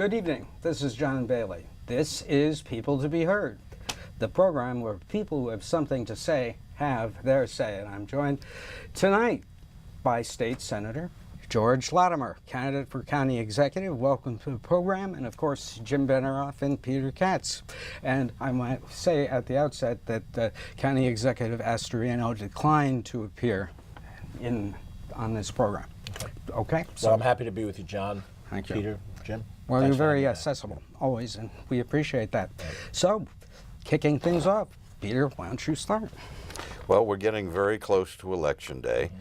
Good evening. This is John Bailey. This is People to be Heard, the program where people who have something to say have their say. And I'm joined tonight by State Senator George Latimer, candidate for county executive. Welcome to the program. And of course, Jim Benerofe and Peter Katz. And I might say at the outset that County Executive Astorino declined to appear on this program. Okay? Well, I'm happy to be with you, John. Thank you. Peter, Jim. Well, you're very accessible, always, and we appreciate that. So, kicking things off, Peter, why don't you start? Well, we're getting very close to Election Day.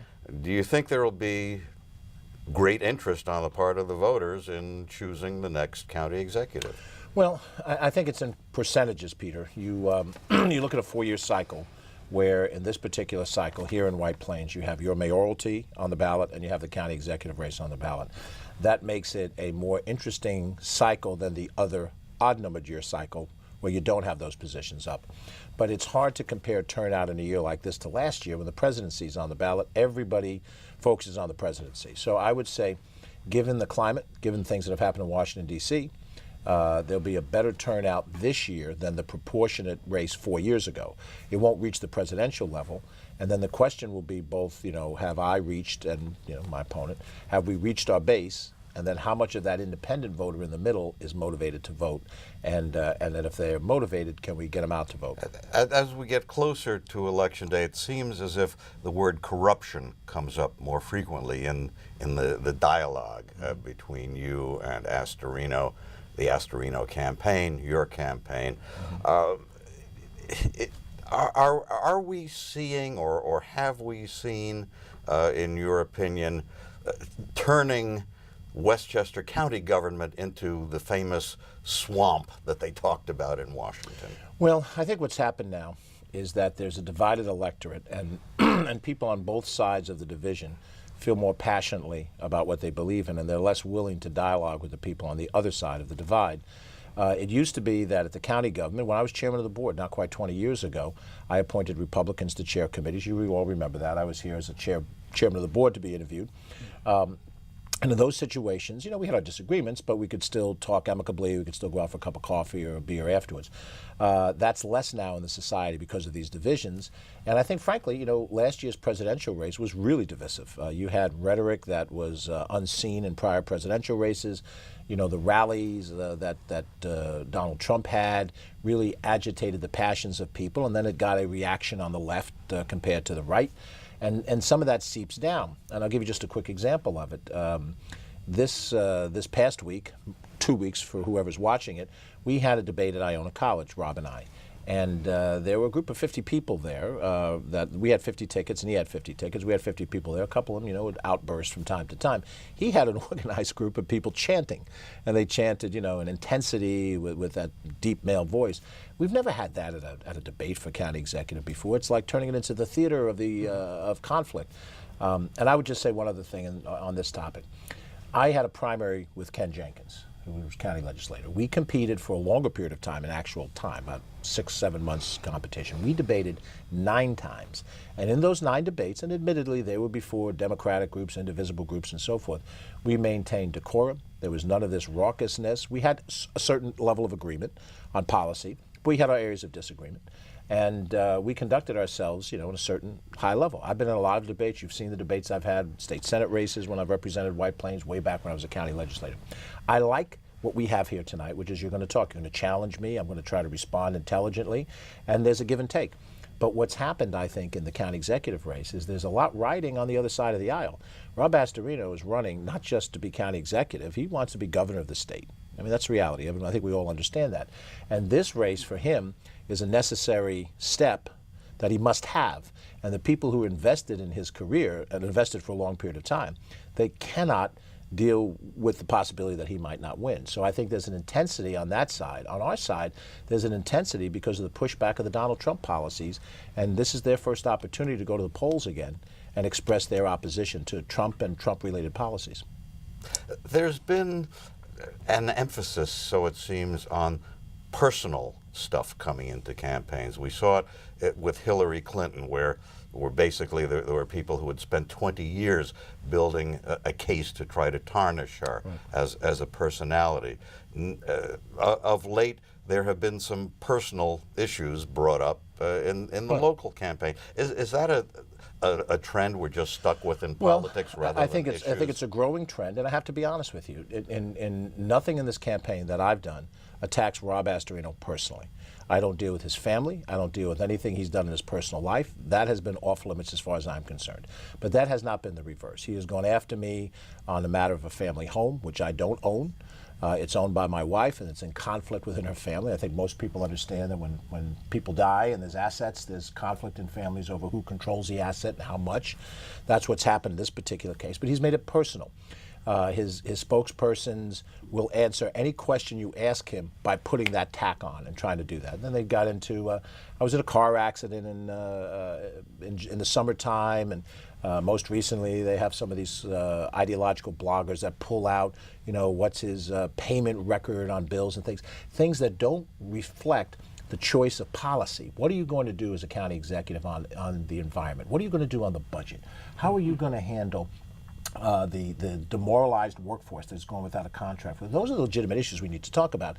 Do you think there will be great interest on the part of the voters in choosing the next county executive? Well, I think it's in percentages, Peter. You you look at a 4-year cycle where in this particular cycle here in White Plains you have your mayoralty on the ballot and you have the county executive race on the ballot. That makes it a more interesting cycle than the other odd-numbered year cycle where you don't have those positions up. But it's hard to compare turnout in a year like this to last year when the presidency is on the ballot. Everybody focuses on the presidency. So I would say, given the climate, given things that have happened in Washington, D.C., there'll be a better turnout this year than the proportionate race 4 years ago. It won't reach the presidential level. And then the question will be both, have I reached, and my opponent, have we reached our base? And then how much of that independent voter in the middle is motivated to vote? And then if they're motivated, can we get them out to vote? As we get closer to Election Day, it seems as if the word corruption comes up more frequently in the dialogue between you and Astorino, the Astorino campaign, your campaign. Are we seeing, or have we seen, in your opinion, turning Westchester County government into the famous swamp that they talked about in Washington? Well, I think what's happened now is that there's a divided electorate, and and people on both sides of the division feel more passionately about what they believe in, and they're less willing to dialogue with the people on the other side of the divide. It used to be that at the county government, when I was chairman of the board, not quite 20 years ago, I appointed Republicans to chair committees. You all remember that. I was here as a chairman of the board to be interviewed. And in those situations, we had our disagreements, but we could still talk amicably. We could still go out for a cup of coffee or a beer afterwards. That's less now in the society because of these divisions. And I think, frankly, last year's presidential race was really divisive. You had rhetoric that was unseen in prior presidential races. The rallies that Donald Trump had really agitated the passions of people, and then it got a reaction on the left compared to the right. And some of that seeps down. And I'll give you just a quick example of it. This past week, 2 weeks for whoever's watching it, we had a debate at Iona College, Rob and I. And there were a group of 50 people there. That we had 50 tickets and he had 50 tickets. We had 50 people there. A couple of them, would outburst from time to time. He had an organized group of people chanting. And they chanted, an intensity with that deep male voice. We've never had that at a debate for county executive before. It's like turning it into the theater of conflict. And I would just say one other thing on this topic. I had a primary with Ken Jenkins, who was county legislator. We competed for a longer period of time, in actual time, about 6-7 months competition. We debated 9 times. And in those 9 debates, and admittedly they were before Democratic groups, indivisible groups, and so forth, we maintained decorum. There was none of this raucousness. We had a certain level of agreement on policy. We had our areas of disagreement, and we conducted ourselves, at a certain high level. I've been in a lot of debates. You've seen the debates I've had, state senate races when I've represented White Plains, way back when I was a county legislator. I like what we have here tonight, which is you're going to talk. You're going to challenge me. I'm going to try to respond intelligently, and there's a give and take. But what's happened, I think, in the county executive race is there's a lot riding on the other side of the aisle. Rob Astorino is running not just to be county executive. He wants to be governor of the state. I mean, that's reality. I think we all understand that. And this race for him is a necessary step that he must have. And the people who invested in his career and invested for a long period of time, they cannot deal with the possibility that he might not win. So I think there's an intensity on that side. On our side, there's an intensity because of the pushback of the Donald Trump policies, and this is their first opportunity to go to the polls again and express their opposition to Trump and Trump-related policies. There's been an emphasis, so it seems, on personal stuff coming into campaigns. We saw it with Hillary Clinton, where where basically there were people who had spent 20 years building a case to try to tarnish her as a personality. Of late, there have been some personal issues brought up in the local campaign. Is that a trend we're just stuck with in politics rather than issues? I think it's a growing trend, and I have to be honest with you. Nothing in this campaign that I've done attacks Rob Astorino personally. I don't deal with his family. I don't deal with anything he's done in his personal life. That has been off limits as far as I'm concerned. But that has not been the reverse. He has gone after me on the matter of a family home, which I don't own. It's owned by my wife, and it's in conflict within her family. I think most people understand that when people die and there's assets, there's conflict in families over who controls the asset and how much. That's what's happened in this particular case. But he's made it personal. His spokespersons will answer any question you ask him by putting that tack on and trying to do that. And then they got into, I was in a car accident in the summertime, and most recently they have some of these ideological bloggers that pull out, what's his payment record on bills and things that don't reflect the choice of policy. What are you going to do as a county executive on the environment? What are you going to do on the budget? How are you going to handle the demoralized workforce that's going without a contract? Those are the legitimate issues we need to talk about.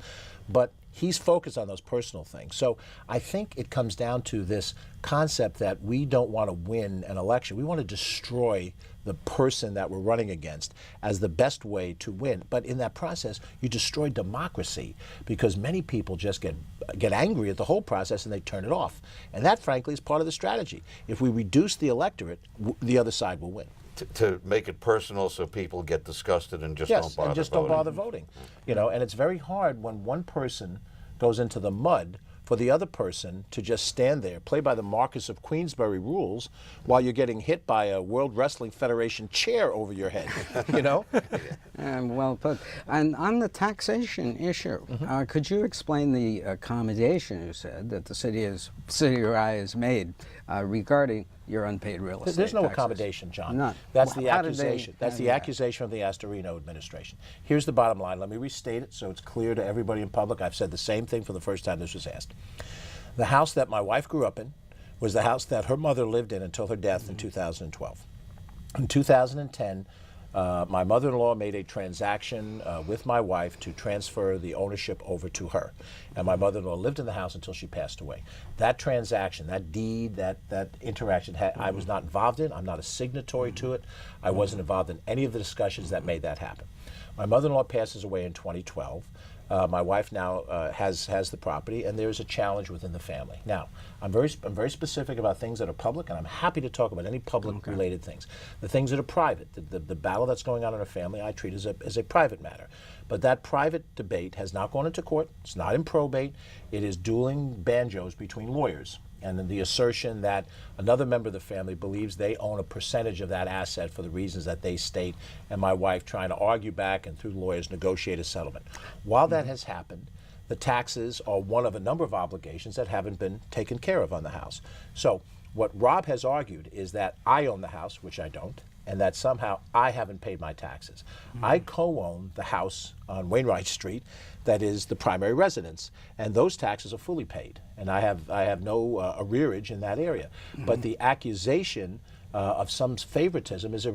But he's focused on those personal things. So I think it comes down to this concept that we don't want to win an election. We want to destroy the person that we're running against as the best way to win. But in that process, you destroy democracy, because many people just get angry at the whole process and they turn it off. And that, frankly, is part of the strategy. If we reduce the electorate, the other side will win. To make it personal so people get disgusted and just yes, don't bother and just voting. don't bother voting. And it's very hard when one person goes into the mud for the other person to just stand there, play by the Marquess of Queensberry rules, while you're getting hit by a World Wrestling Federation chair over your head, Well put. And on the taxation issue, could you explain the accommodation you said that the city or I has made regarding your unpaid real estate There's no taxes? accommodation, John. None. That's the How did they accusation. That's the do that? accusation of the Astorino administration. Here's the bottom line. Let me restate it so it's clear to everybody in public. I've said the same thing for the first time this was asked. The house that my wife grew up in was the house that her mother lived in until her death in 2012. In 2010, my mother-in-law made a transaction with my wife to transfer the ownership over to her. And my mother-in-law lived in the house until she passed away. That transaction, that deed, that interaction, I was not involved in. I'm not a signatory to it. I wasn't involved in any of the discussions that made that happen. My mother-in-law passes away in 2012. My wife now has the property, and there's a challenge within the family. Now, I'm very specific about things that are public, and I'm happy to talk about any public-related things. The things that are private, the battle that's going on in our family, I treat as a private matter. But that private debate has not gone into court. It's not in probate. It is dueling banjos between lawyers. And then the assertion that another member of the family believes they own a percentage of that asset for the reasons that they state, and my wife trying to argue back and through lawyers negotiate a settlement. While that has happened, the taxes are one of a number of obligations that haven't been taken care of on the house. So what Rob has argued is that I own the house, which I don't, and that somehow I haven't paid my taxes. I co-own the house on Wainwright Street that is the primary residence, and those taxes are fully paid, and I have no arrearage in that area. But the accusation of some favoritism is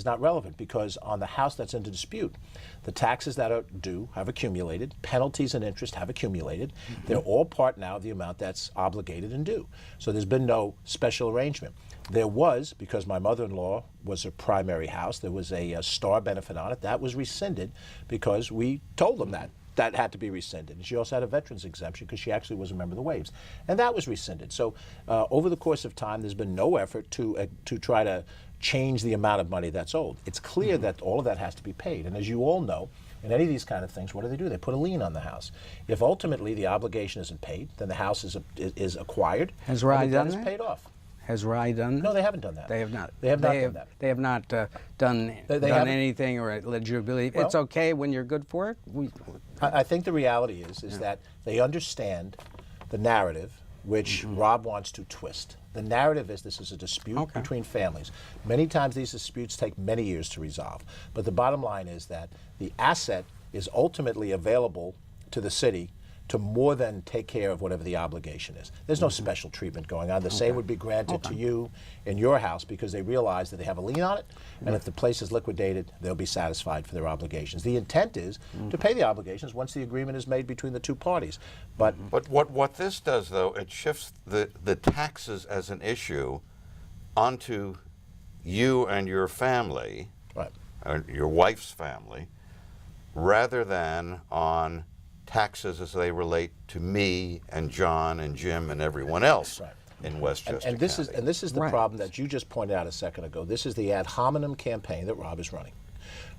not relevant, because on the house that's in dispute, the taxes that are due have accumulated, penalties and interest have accumulated. They're all part now of the amount that's obligated and due. So there's been no special arrangement. There was, because my mother-in-law was a primary house, there was a star benefit on it. That was rescinded because we told them that had to be rescinded. And she also had a veterans exemption because she actually was a member of the Waves. And that was rescinded. So over the course of time, there's been no effort to try to change the amount of money that's owed. It's clear that all of that has to be paid. And as you all know, in any of these kind of things, what do? They put a lien on the house. If ultimately the obligation isn't paid, then the house is acquired. Has Rye done and that? It's paid off. Has Rye done that? No, they haven't done that. They have not. They have not done that. They have not done anything or led you to believe it's okay when you're good for it? I think the reality is that they understand the narrative, which Rob wants to twist. The narrative is this is a dispute between families. Many times these disputes take many years to resolve. But the bottom line is that the asset is ultimately available to the city to more than take care of whatever the obligation is. There's no special treatment going on. The same would be granted to you in your house because they realize that they have a lien on it, and if the place is liquidated, they'll be satisfied for their obligations. The intent is to pay the obligations once the agreement is made between the two parties. But what this does, though, it shifts the taxes as an issue onto you and your family, right. or your wife's family, rather than on taxes as they relate to me and John and Jim and everyone else in Westchester and this County. is the problem that you just pointed out a second ago. This is the ad hominem campaign that Rob is running.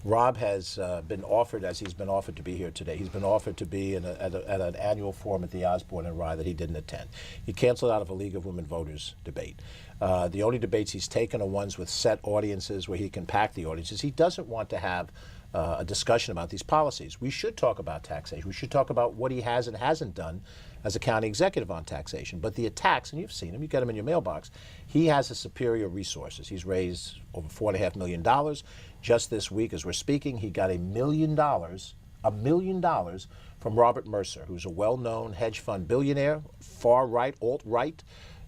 Rob has been offered, as he's been offered to be here today, he's been offered to be at an annual forum at the Osborne and Rye that he didn't attend. He canceled out of a League of Women Voters debate. The only debates he's taken are ones with set audiences where he can pack the audiences. He doesn't want to have a discussion about these policies. We should talk about taxation. We should talk about what he has and hasn't done as a county executive on taxation. But the attacks, and you've seen them, you get them in your mailbox, he has a superior resources. He's raised over $4.5 million. Just this week, as we're speaking, he got $1 million from Robert Mercer, who's a well-known hedge fund billionaire, far-right, alt-right.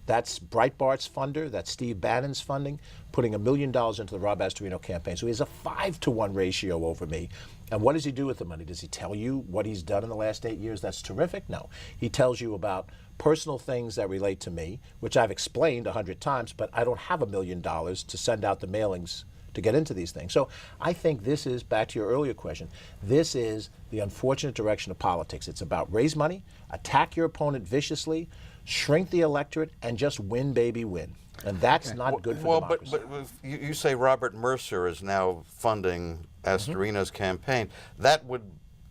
That's Breitbart's funder, that's Steve Bannon's funding, putting $1 million into the Rob Astorino campaign. So he has a 5-to-1 ratio over me. And what does he do with the money? Does he tell you what he's done in the last 8 years? That's terrific? No. He tells you about personal things that relate to me, which I've explained 100 times, but I don't have $1 million to send out the mailings to get into these things. So I think this is, back to your earlier question, this is the unfortunate direction of politics. It's about raise money, attack your opponent viciously, shrink the electorate, and just win, baby, win. And that's not good for democracy. But you say Robert Mercer is now funding Astorino's campaign. That would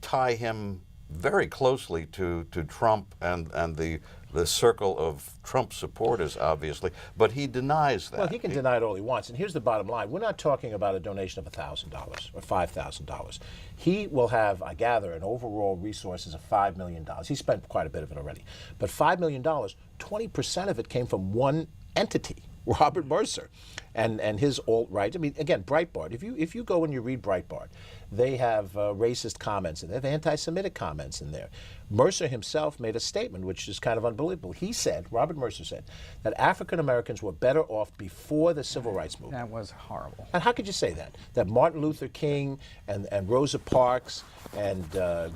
tie him very closely to Trump and the circle of Trump supporters, obviously, but he denies that. Well, he can deny it all he wants. And here's the bottom line. We're not talking about a donation of $1,000 or $5,000. He will have, I gather, an overall resources of $5 million. He spent quite a bit of it already. But $5 million, 20% of it came from one entity, Robert Mercer, and his alt-right. I mean, again, Breitbart. If you go and you read Breitbart, they have racist comments and they have anti-Semitic comments in there. Mercer himself made a statement which is kind of unbelievable. He said, Robert Mercer said, that African Americans were better off before the Civil Rights Movement. That was horrible. And how could you say that? That Martin Luther King and Rosa Parks and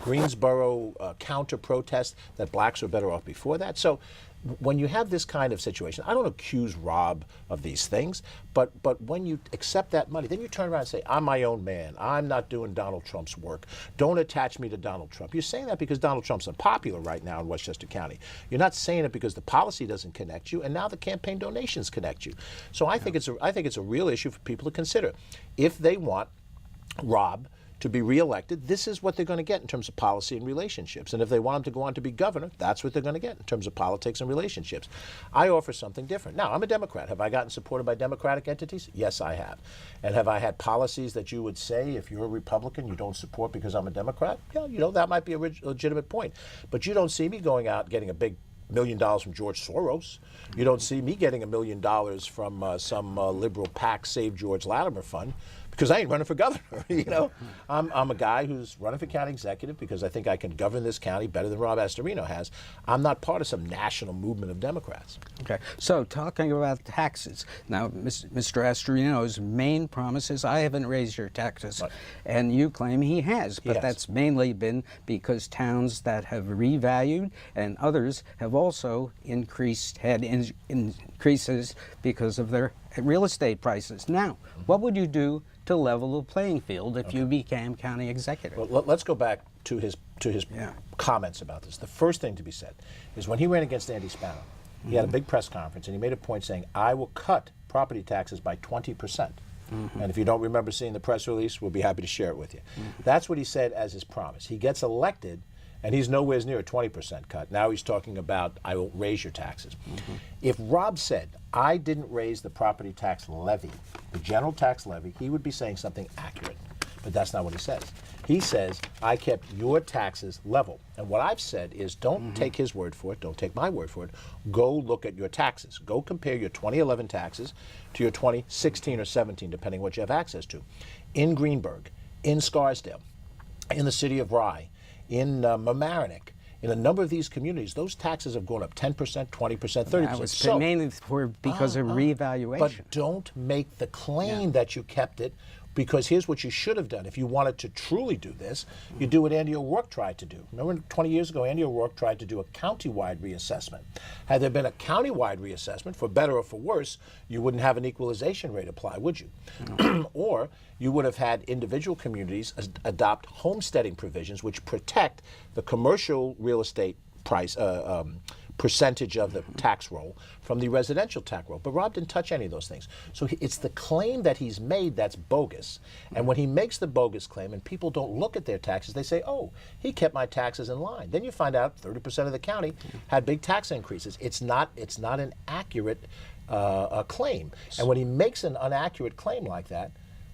Greensboro counter-protest, that blacks were better off before that? So when you have this kind of situation, I don't accuse Rob of these things, but when you accept that money, then you turn around and say, I'm my own man. I'm not doing Donald Trump's work. Don't attach me to Donald Trump. You're saying that because Donald Trump's unpopular right now in Westchester County. You're not saying it because the policy doesn't connect you, and now the campaign donations connect you. So I think it's a real issue for people to consider. If they want Rob to be reelected, this is what they're going to get in terms of policy and relationships. And if they want him to go on to be governor, that's what they're going to get in terms of politics and relationships. I offer something different. Now, I'm a Democrat. Have I gotten supported by Democratic entities? Yes, I have. And have I had policies that you would say, if you're a Republican, you don't support because I'm a Democrat? Yeah, that might be a legitimate point. But you don't see me going out getting a big $1 million from George Soros. You don't see me getting $1 million from some liberal PAC Save George Latimer fund, because I ain't running for governor. I'm a guy who's running for county executive because I think I can govern this county better than Rob Astorino has. I'm not part of some national movement of Democrats. Okay, so talking about taxes, now Mr. Astorino's main promise is, I haven't raised your taxes, Right. and you claim he has, but has. that's mainly been because towns that have revalued and others have also had increases because of their real estate prices. Now, what would you do to level the playing field if you became county executive? Well, let's go back to his comments about this. The first thing to be said is when he ran against Andy Spano, he had a big press conference and he made a point saying, I will cut property taxes by 20%. And if you don't remember seeing the press release, we'll be happy to share it with you. That's what he said as his promise. He gets elected and he's nowhere near a 20% cut. Now he's talking about, I will raise your taxes. If Rob said, I didn't raise the property tax levy, the general tax levy, he would be saying something accurate. But that's not what he says. He says, I kept your taxes level. And what I've said is, don't take his word for it, don't take my word for it. Go look at your taxes. Go compare your 2011 taxes to your 2016 or 17, depending what you have access to. In Greenburgh, in Scarsdale, in the city of Rye, in Mamaroneck, in a number of these communities, those taxes have gone up 10%, 20%, 30%. That was mainly because of revaluation. But don't make the claim that you kept it, because here's what you should have done. If you wanted to truly do this, you do what Andy O'Rourke tried to do. Remember 20 years ago, Andy O'Rourke tried to do a county-wide reassessment. Had there been a county-wide reassessment, for better or for worse, you wouldn't have an equalization rate apply, would you? No. Or you would have had individual communities adopt homesteading provisions which protect the commercial real estate price percentage of the tax roll from the residential tax roll. But Rob didn't touch any of those things. So it's the claim that he's made that's bogus. And when he makes the bogus claim and people don't look at their taxes, they say, oh, he kept my taxes in line. Then you find out 30% of the county had big tax increases. It's not an accurate claim. And when he makes an inaccurate claim like that,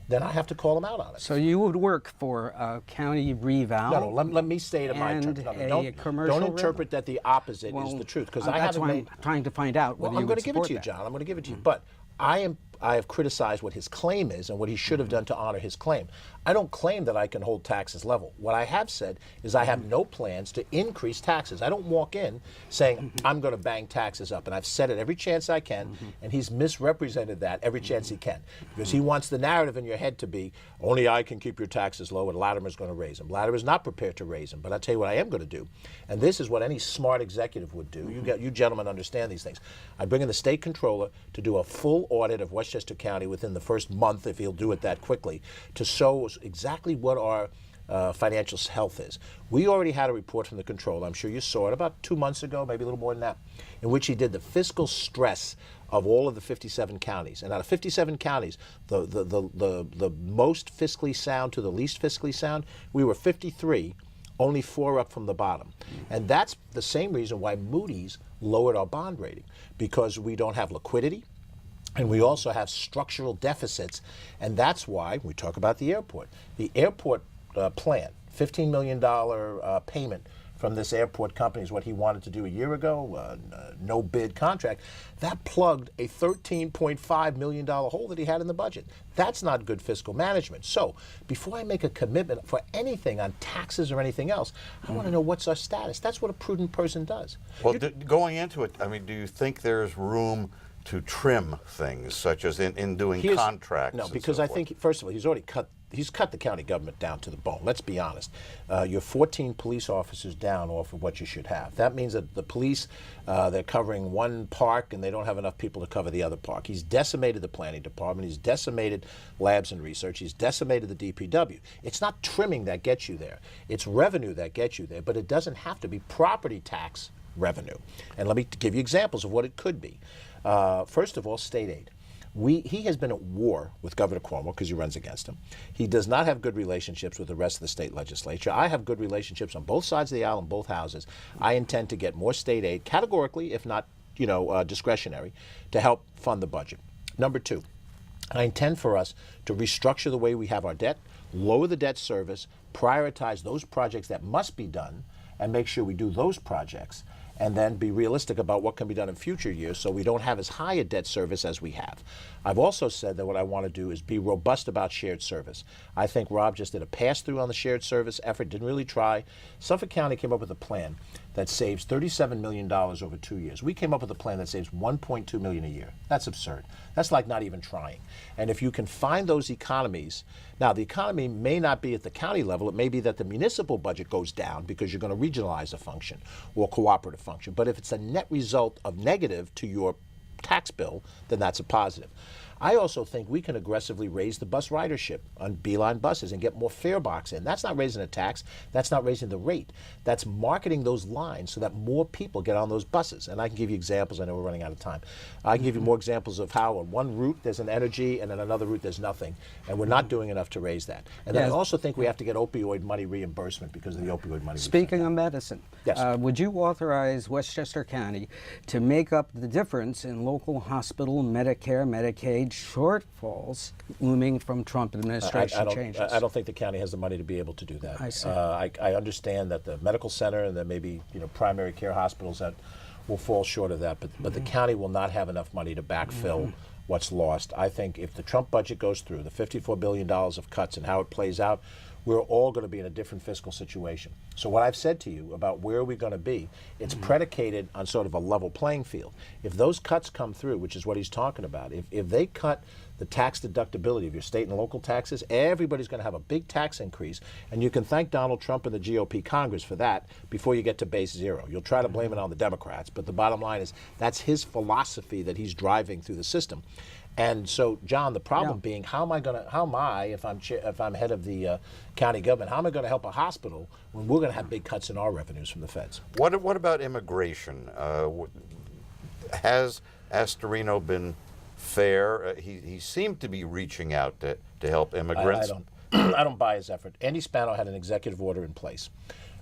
then I have to call him out on it. So you would work for a county reval? No, let me say it in my terms. Don't interpret that the opposite is the truth, because I haven't made. I'm trying to find out whether I'm you going would to give it to you, support John. I'm going to give it to you. But I have criticized what his claim is and what he should have done to honor his claim. I don't claim that I can hold taxes level. What I have said is I have no plans to increase taxes. I don't walk in saying I'm going to bang taxes up, and I've said it every chance I can, and he's misrepresented that every chance he can, because he wants the narrative in your head to be only I can keep your taxes low and Latimer's going to raise them. Latimer's not prepared to raise them, but I'll tell you what I am going to do, and this is what any smart executive would do. You gentlemen understand these things. I bring in the state controller to do a full audit of Westchester County within the first month, if he'll do it that quickly, to show exactly what our financial health is. We already had a report from the controller, I'm sure you saw it, about 2 months ago, maybe a little more than that, in which he did the fiscal stress of all of the 57 counties. And out of 57 counties, the most fiscally sound to the least fiscally sound, we were 53, only 4 up from the bottom. And that's the same reason why Moody's lowered our bond rating, because we don't have liquidity, and we also have structural deficits, and that's why we talk about the airport. The airport plan, $15 million payment from this airport company is what he wanted to do a year ago, no bid contract. That plugged a $13.5 million hole that he had in the budget. That's not good fiscal management. So before I make a commitment for anything on taxes or anything else, I want to know what's our status. That's what a prudent person does. Well, going into it, I mean, do you think there's room to trim things, such as in doing contracts? No, because I think, first of all, he's cut the county government down to the bone. Let's be honest. You're 14 police officers down off of what you should have. That means that the police, they're covering one park and they don't have enough people to cover the other park. He's decimated the planning department. He's decimated labs and research. He's decimated the DPW. It's not trimming that gets you there. It's revenue that gets you there, but it doesn't have to be property tax revenue. And let me give you examples of what it could be. First of all, state aid. He has been at war with Governor Cuomo because he runs against him. He does not have good relationships with the rest of the state legislature. I have good relationships on both sides of the aisle in both houses. I intend to get more state aid, categorically, if not, discretionary, to help fund the budget. Number 2, I intend for us to restructure the way we have our debt, lower the debt service, prioritize those projects that must be done, and make sure we do those projects, and then be realistic about what can be done in future years so we don't have as high a debt service as we have. I've also said that what I want to do is be robust about shared service. I think Rob just did a pass-through on the shared service effort, didn't really try. Suffolk County came up with a plan that saves $37 million over 2 years. We came up with a plan that saves $1.2 million a year. That's absurd. That's like not even trying. And if you can find those economies, now the economy may not be at the county level, it may be that the municipal budget goes down because you're going to regionalize a function or cooperative function. But if it's a net result of negative to your tax bill, then that's a positive. I also think we can aggressively raise the bus ridership on Beeline buses and get more fare box in. That's not raising a tax. That's not raising the rate. That's marketing those lines so that more people get on those buses. And I can give you examples. I know we're running out of time. I can give you more examples of how on one route there's an energy and on another route there's nothing. And we're not doing enough to raise that. And then I also think we have to get opioid money reimbursement because of the opioid money. Speaking of medicine, yes. Would you authorize Westchester County to make up the difference in local hospital, Medicare, Medicaid shortfalls looming from Trump administration changes? I don't think the county has the money to be able to do that. I see. I understand that the medical center and there may be primary care hospitals that will fall short of that, but the county will not have enough money to backfill what's lost. I think if the Trump budget goes through, the $54 billion of cuts and how it plays out, we're all going to be in a different fiscal situation. So what I've said to you about where we're going to be, it's predicated on sort of a level playing field. If those cuts come through, which is what he's talking about, if they cut the tax deductibility of your state and local taxes, everybody's going to have a big tax increase, and you can thank Donald Trump and the GOP Congress for that before you get to base zero. You'll try to blame it on the Democrats, but the bottom line is that's his philosophy that he's driving through the system. And so, John, the problem being, how am I, if I'm head of the county government, how am I going to help a hospital when we're going to have big cuts in our revenues from the feds? What about immigration? Has Astorino been fair? He seemed to be reaching out to help immigrants. I don't buy his effort. Andy Spano had an executive order in place.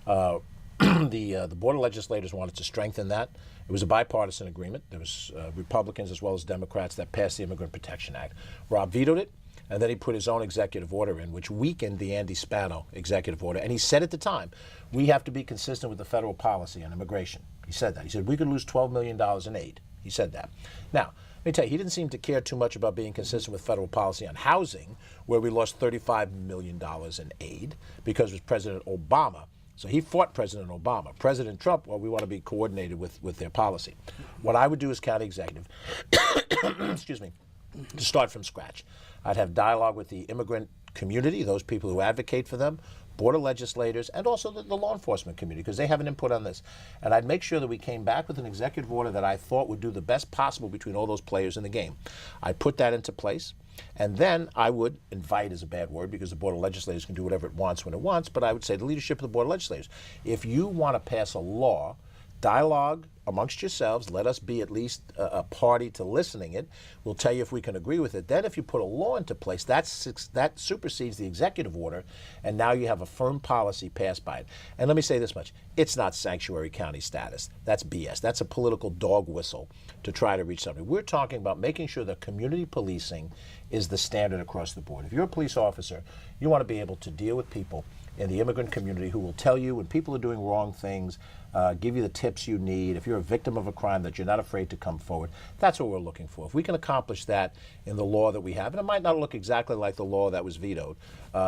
The Board of Legislators wanted to strengthen that. It was a bipartisan agreement. There was Republicans as well as Democrats that passed the Immigrant Protection Act. Rob vetoed it, and then he put his own executive order in, which weakened the Andy Spano executive order. And he said at the time, we have to be consistent with the federal policy on immigration. He said that. He said, we could lose $12 million in aid. He said that. Now, let me tell you, he didn't seem to care too much about being consistent with federal policy on housing, where we lost $35 million in aid because it was President Obama. So he fought President Obama. President Trump, well, we want to be coordinated with their policy. What I would do as county executive, excuse me, to start from scratch, I'd have dialogue with the immigrant community, those people who advocate for them, Board of Legislators, and also the law enforcement community, because they have an input on this. And I'd make sure that we came back with an executive order that I thought would do the best possible between all those players in the game. I'd put that into place, and then I would invite is a bad word because the Board of Legislators can do whatever it wants when it wants, but I would say to the leadership of the Board of Legislators, if you want to pass a law, dialogue amongst yourselves, let us be at least a party to listening it. We'll tell you if we can agree with it. Then if you put a law into place, that supersedes the executive order, and now you have a firm policy passed by it. And let me say this much. It's not sanctuary county status. That's BS. That's a political dog whistle to try to reach something. We're talking about making sure that community policing is the standard across the board. If you're a police officer, you want to be able to deal with people in the immigrant community who will tell you when people are doing wrong things, give you the tips you need. If you're a victim of a crime, that you're not afraid to come forward. That's what we're looking for. If we can accomplish that in the law that we have, and it might not look exactly like the law that was vetoed,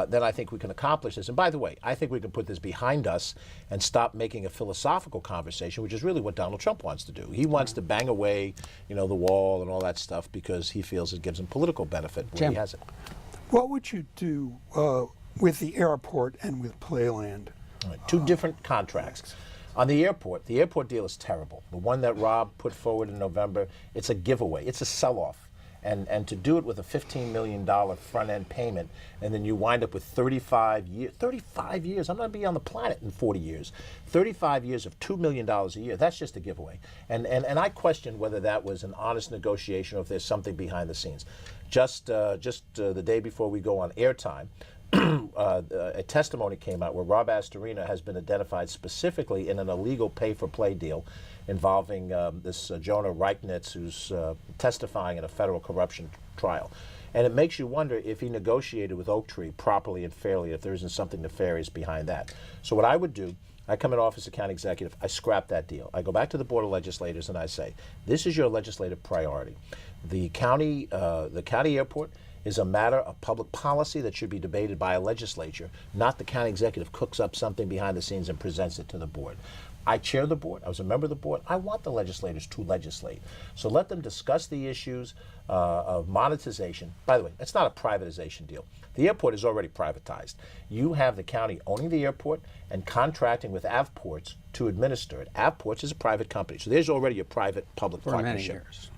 then I think we can accomplish this. And by the way, I think we can put this behind us and stop making a philosophical conversation, which is really what Donald Trump wants to do. He wants to bang away, the wall and all that stuff because he feels it gives him political benefit where he has it. What would you do with the airport and with Playland? Right, two different contracts. On the airport deal is terrible. The one that Rob put forward in November, it's a giveaway. It's a sell-off. And to do it with a $15 million front-end payment, and then you wind up with 35 years. 35 years? I'm not going to be on the planet in 40 years. 35 years of $2 million a year. That's just a giveaway. And I question whether that was an honest negotiation or if there's something behind the scenes. Just the day before we go on airtime, a testimony came out where Rob Astorino has been identified specifically in an illegal pay-for-play deal involving this Jonah Reichnitz, who's testifying in a federal corruption trial. And it makes you wonder if he negotiated with Oak Tree properly and fairly, if there isn't something nefarious behind that. So what I would do, I come in office as county executive, I scrap that deal. I go back to the Board of Legislators and I say, this is your legislative priority. The county airport is a matter of public policy that should be debated by a legislature, not the county executive cooks up something behind the scenes and presents it to the board. I chair the board. I was a member of the board. I want the legislators to legislate. So let them discuss the issues of monetization. By the way, it's not a privatization deal. The airport is already privatized. You have the county owning the airport and contracting with Avports to administer it. Avports is a private company, so there's already a private-public partnership. Many years.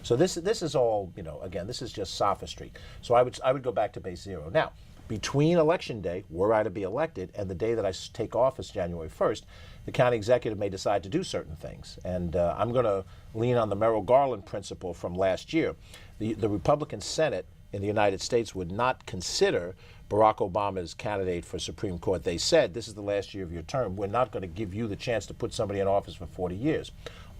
So this is all, again, this is just sophistry. So I would go back to base zero. Now, between election day, were I to be elected, and the day that I take office, January 1st, the county executive may decide to do certain things. And I'm going to lean on the Merrill Garland principle from last year. The Republican Senate in the United States would not consider Barack Obama's candidate for Supreme Court. They said, this is the last year of your term. We're not going to give you the chance to put somebody in office for 40 years.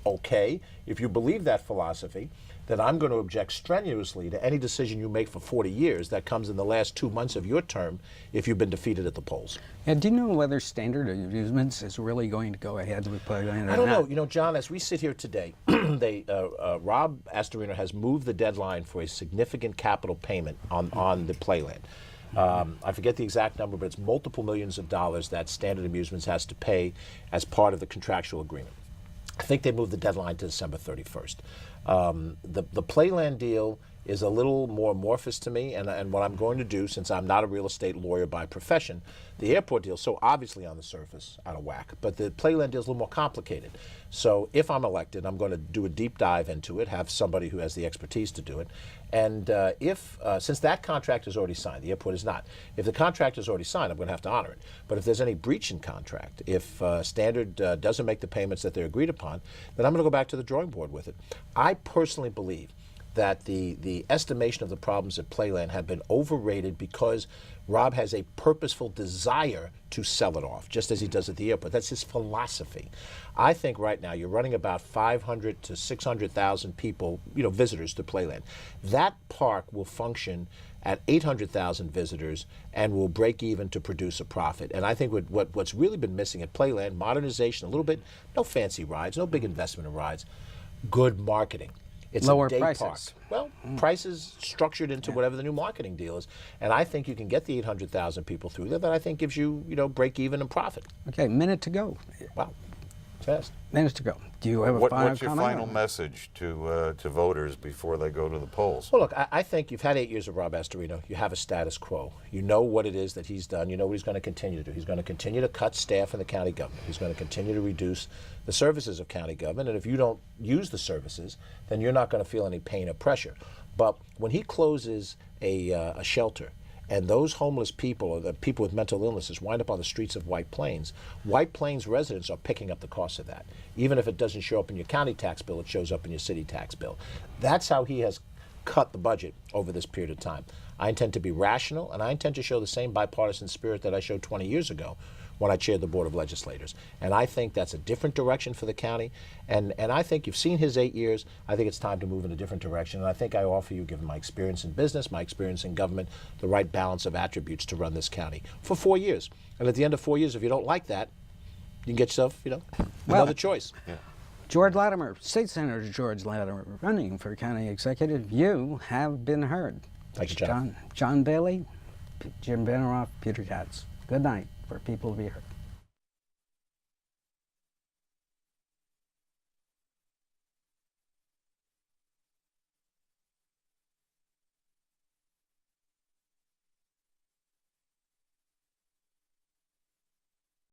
Okay, if you believe that philosophy, then I'm going to object strenuously to any decision you make for 40 years that comes in the last 2 months of your term if you've been defeated at the polls. And do you know whether standard amusements is really going to go ahead with Playland? I don't know. John, as we sit here today, Rob Astorino has moved the deadline for a significant capital payment on the Playland. I forget the exact number, but it's multiple millions of dollars that Standard Amusements has to pay as part of the contractual agreement. I think they moved the deadline to December 31st. The Playland deal is a little more amorphous to me, and what I'm going to do, since I'm not a real estate lawyer by profession, the airport deal is so obviously on the surface out of whack, but the Playland deal is a little more complicated. So if I'm elected, I'm going to do a deep dive into it, have somebody who has the expertise to do it, and since that contract is already signed, the airport is not. If the contract is already signed, I'm going to have to honor it. But if there's any breach in contract, if Standard doesn't make the payments that they're agreed upon, then I'm going to go back to the drawing board with it. I personally believe that the estimation of the problems at Playland have been overrated because Rob has a purposeful desire to sell it off, just as he does at the airport. That's his philosophy. I think right now you're running about 500 to 600,000 people, visitors to Playland. That park will function at 800,000 visitors and will break even to produce a profit. And I think what's really been missing at Playland, modernization a little bit, no fancy rides, no big investment in rides, good marketing. It's lower a day prices. park. Well, prices structured into whatever the new marketing deal is. And I think you can get the 800,000 people through there. That I think gives you, break even and profit. Okay, minute to go. Wow. Fast. Minutes to go. Do you have a final comment? What's your final message to voters before they go to the polls? Well, look, I think you've had 8 years of Rob Astorino. You have a status quo. You know what it is that he's done. You know what he's going to continue to do. He's going to continue to cut staff in the county government. He's going to continue to reduce the services of county government. And if you don't use the services, then you're not going to feel any pain or pressure. But when he closes a shelter, and those homeless people, or the people with mental illnesses, wind up on the streets of White Plains residents are picking up the cost of that. Even if it doesn't show up in your county tax bill, it shows up in your city tax bill. That's how he has cut the budget over this period of time. I intend to be rational, and I intend to show the same bipartisan spirit that I showed 20 years ago when I chaired the Board of Legislators. And I think that's a different direction for the county. And I think you've seen his 8 years. I think it's time to move in a different direction. And I think I offer you, given my experience in business, my experience in government, the right balance of attributes to run this county for 4 years. And at the end of 4 years, if you don't like that, you can get yourself, another choice. Yeah. George Latimer, State Senator George Latimer, running for county executive. You have been heard. Thank you, John. John Bailey, Jim Benerofe, Peter Katz. Good night for People to be Heard.